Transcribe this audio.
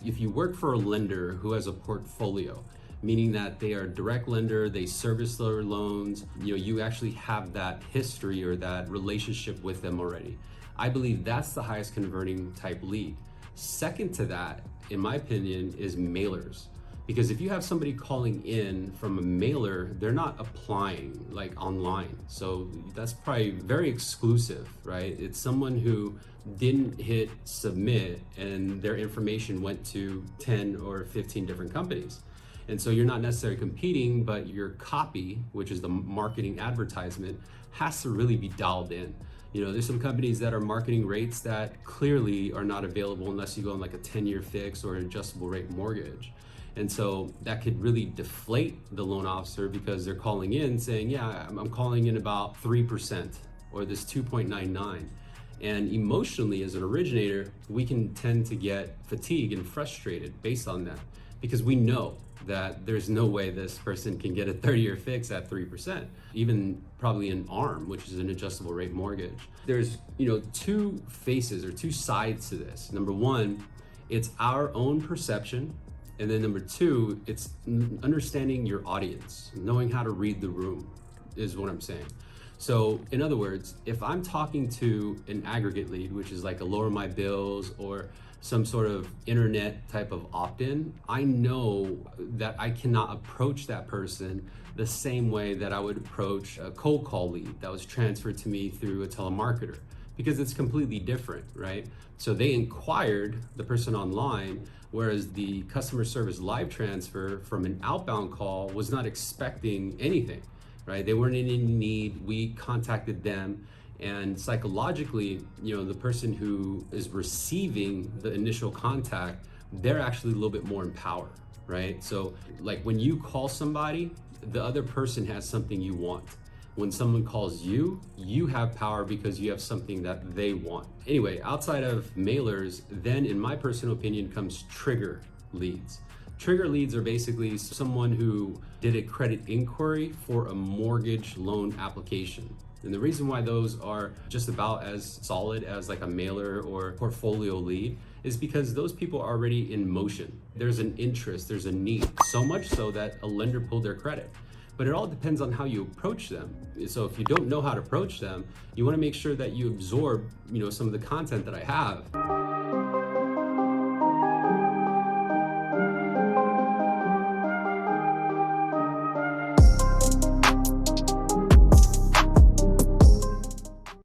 If you work for a lender who has a portfolio, meaning that they are a direct lender, they service their loans, you actually have that history or that relationship with them already. I believe that's the highest converting type lead. Second to that, in my opinion, is mailers. Because if you have somebody calling in from a mailer, they're not applying like online. So that's probably very exclusive, right? It's someone who didn't hit submit and their information went to 10 or 15 different companies. And so you're not necessarily competing, but your copy, which is the marketing advertisement, has to really be dialed in. There's some companies that are marketing rates that clearly are not available unless you go on like a 10-year fix or an adjustable rate mortgage. And so that could really deflate the loan officer because they're calling in saying, yeah, I'm calling in about 3% or this 2.99. And emotionally, as an originator, we can tend to get fatigued and frustrated based on that because we know that there's no way this person can get a 30-year fix at 3%, even probably an ARM, which is an adjustable rate mortgage. There's, two faces or two sides to this. Number one, it's our own perception. And then number two, it's understanding your audience, knowing how to read the room is what I'm saying. So in other words, if I'm talking to an aggregate lead, which is like a lower my bills or some sort of internet type of opt-in, I know that I cannot approach that person the same way that I would approach a cold call lead that was transferred to me through a telemarketer, because it's completely different, right? So they inquired the person online, whereas the customer service live transfer from an outbound call was not expecting anything, right? They weren't in any need. We contacted them, and psychologically, the person who is receiving the initial contact, they're actually a little bit more empowered, right? So like when you call somebody, the other person has something you want. When someone calls you, you have power because you have something that they want. Anyway, outside of mailers, then in my personal opinion comes trigger leads. Trigger leads are basically someone who did a credit inquiry for a mortgage loan application. And the reason why those are just about as solid as like a mailer or portfolio lead is because those people are already in motion. There's an interest, there's a need, so much so that a lender pulled their credit. But it all depends on how you approach them. So if you don't know how to approach them, you want to make sure that you absorb, some of the content that I have.